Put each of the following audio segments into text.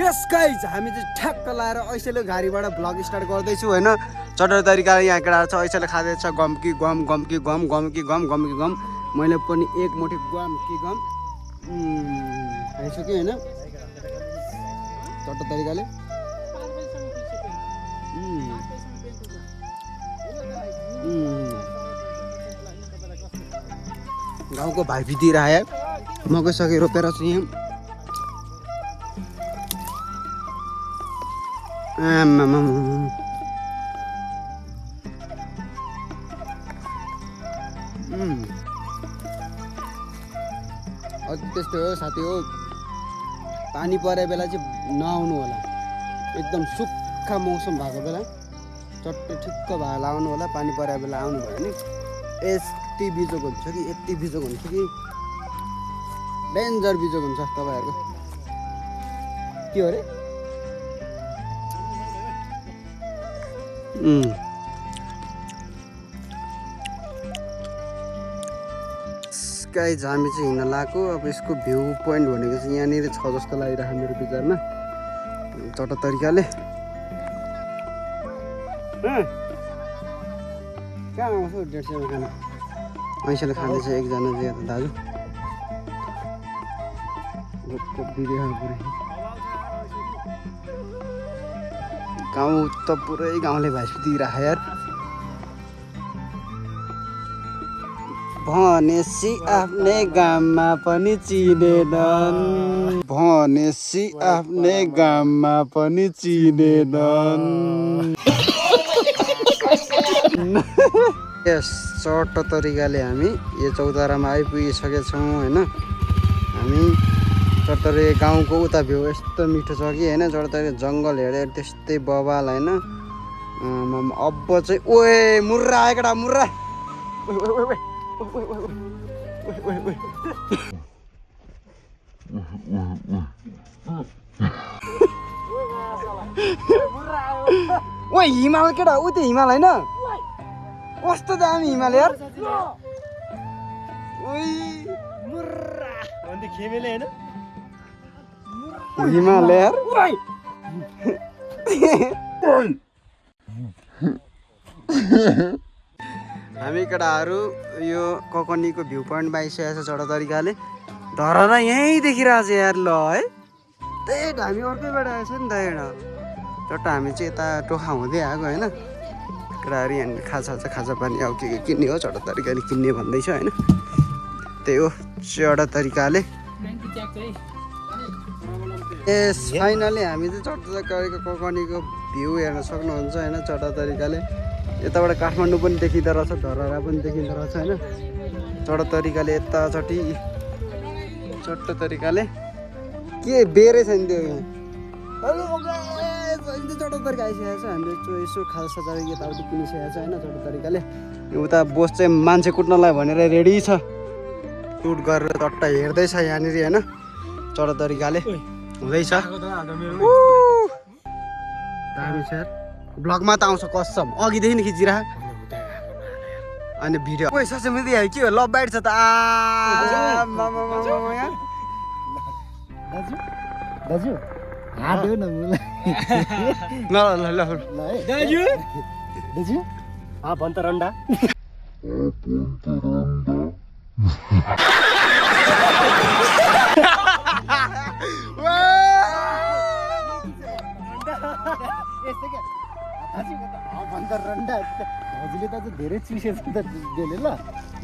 यस guys हामी चाहिँ ठ्याक्क लाएर ऐसेले गाडीबाट भ्लग स्टार्ट गर्दैछु होइन। चटर तरिकाले यहाँ केटा छ ऐसेले खाँदैछ गम कि गम गम कि गम गम कि गम गम कि गम। मैले पनि एक मुठी गम कि गम खाइसकेँ होइन चटर तरिकाले। गाउँको भाइभितिर आयो मकै सके रोपेर छु यहाँ। त्यस्तै हो साथी हो, पानी परे बेला चाहिँ नआउनु होला। एकदम सुक्खा मौसम भएको बेला चट्टै ठिक्क भएर आउनु होला। पानी परे बेला आउनु भयो भने यति बिजोग हुन्छ कि यति बिजोग हुन्छ कि डेन्जर बिजोग हुन्छ तपाईँहरूको। के हो अरे गाइज हामी चाहिँ हिँड्न लगाएको। अब यसको भ्यू पोइन्ट भनेको चाहिँ यहाँनिर छ जस्तो लागिरहेको मेरो विचारमा चट्टा तरिकाले। कहाँ आउँछ 150 खाना ऐसेले खाँदैछ एकजना चाहिँ यता दाजु गाउँ त पुरै गाउँले भाइदिइराख यार। भनेसी आफ्नै गाममा पनि चिनेनन्, भनेसी आफ्नै गाममा पनि चिनेनन्। यस चट्ट तरिकाले हामी यो चौतारामा आइपुगिसकेछौँ होइन। हामी चट्टरे गाउँको उता भ्यू यस्तो मिठो छ कि होइन। चट्टरे जङ्गल हेरेर त्यस्तै बबाल होइन। अब चाहिँ ओए मुर्रा आयो केटा मुर्रा। ओए हिमाल केटा उ त्यो हिमाल होइन कस्तो दामी हिमाल यार। हिमाल यार हामी केटाहरू यो ककनीको भ्यू पोइन्टमा आइसकेको छ चट्टा तरिकाले। धरहरा यहीँ देखिरहेको छ यार ल है। त्यही हामी अर्कैबाट आएछ नि त एउटा चट्टा। हामी चाहिँ यता टोखा हुँदै आएको होइन। केटाहरू यहाँनिर खाजा पानी अब के किन्ने हो चट्टा तरिकाले किन्ने भन्दैछ होइन। त्यही हो चट्टा तरिकाले। यस फाइनली हामी चाहिँ चट्टा तरिकाको ककनीको भ्यू हेर्न सक्नुहुन्छ होइन चट्टा तरिकाले। यताबाट काठमाडौँ पनि देखिँदो रहेछ, धरहरा पनि देखिँदो रहेछ होइन चट्टा तरिकाले। यताचटि चट्टा तरिकाले के बेरै छैन त्यो चट्टा तरिका आइसकेको छ। हामीले यसो खाजा यताउति किनिसकेको छ होइन चट्टा तरिकाले। उता बोस चाहिँ मान्छे कुट्नलाई भनेर रेडी छ, सुट गरेर चट्टा हेर्दैछ यहाँनिर होइन चट्टा तरिकाले हुँदैछ। दामी छ यार। ब्लगमा त आउँछ कसम अघिदेखि नि खिचिरह अनि भिडियो ओइ सोसियल मिडिया के हो लभ बाइट छ त। दाजु हाड्यो न मलाई ल ल ल दाजु दाजु भन्छ रन्डा हजुरले दाजु धेरै चिसेछ त त्यसले ल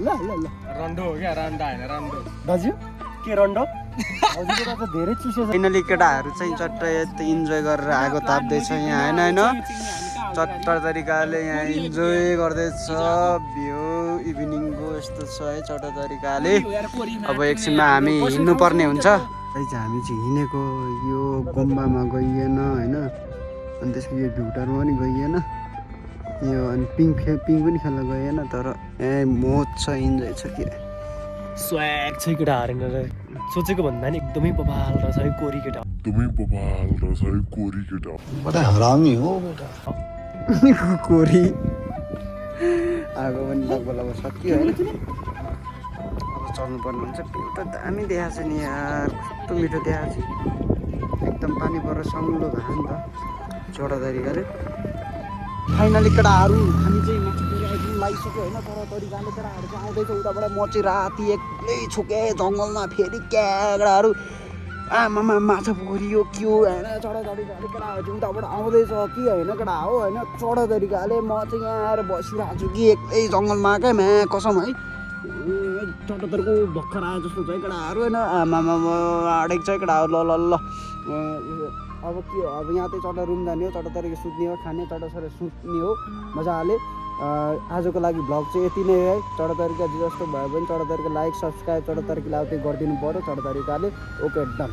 ल ल ल रन्डो हो क्या रन्डा होइन रन्डो दाजु के रन्डो हजुरले दाजु धेरै चिसेछ। फाइनली केटाहरू चाहिँ चट्ट इन्जोय गरेर आगो ताप्दैछ यहाँ होइन होइन चट्टा तरिकाले यहाँ इन्जोय गर्दैछ भ्यू इभिनिङको यस्तो छ है चट्टा तरिकाले। अब एकछिनमा हामी हिँड्नु पर्ने हुन्छ। हामी चाहिँ हिँडेको यो गुम्बामा गइएन होइन अनि त्यसको यो भ्युटारमा पनि गइएन यो अनि पिङ पनि खेल्न गएन। तर मोज छ इन्जोय छ कि स्वाग छ केटाहरू सोचेको भन्दा नि एकदमै बबाल रहेछ है कोरी केटा। बडा हरामी हो बेटा कोरी आगो पनि लगभग सकियो होइन। अब चल्नुपर्ने हुन्छ। भ्यू त दामी देखाएको छ नि यार, कस्तो मिठो देखाएको छ, एकदम पानी परेर सङ्लो भयो नि त चौडा तरिकाले। फाइनली केटाहरू हामी चाहिँ माथि पुऱ्याइदिनु लागिसक्यो होइन, तर तरिकाले केटाहरू चाहिँ आउँदैछ उताबाट। म चाहिँ राति एक्लै छुके जङ्गलमा, फेरि केटाहरू आमामा माछा पोखरी यो के हो होइन, चढा तरिकाले केटाहरू चाहिँ उताबाट आउँदैछ कि होइन केटा हो होइन, चढा तरिकाले। म चाहिँ यहाँ आएर बसिरहेको छु कि एक्लै जङ्गलमा क्या, म्या कसम है, चटतरको भर्खर आए जस्तो छ है केटाहरू होइन। आमामा आडेको छ केटाहरू, ल ल ल अब के हो, अब यहाँ चाहिँ चट्टा रुम जाने हो, चट्टा तरिका सुत्ने हो, खाने चट्टा सर सुत्ने हो मजाले। आजको लागि भ्लग चाहिँ यति नै है। चट्टा तरिका जस्तो भयो भने चट्टा तरिका लाइक सब्सक्राइब चट्टा तरिकाले आउँदै गरिदिनु पऱ्यो चट्टा तरिकाले। Okay done.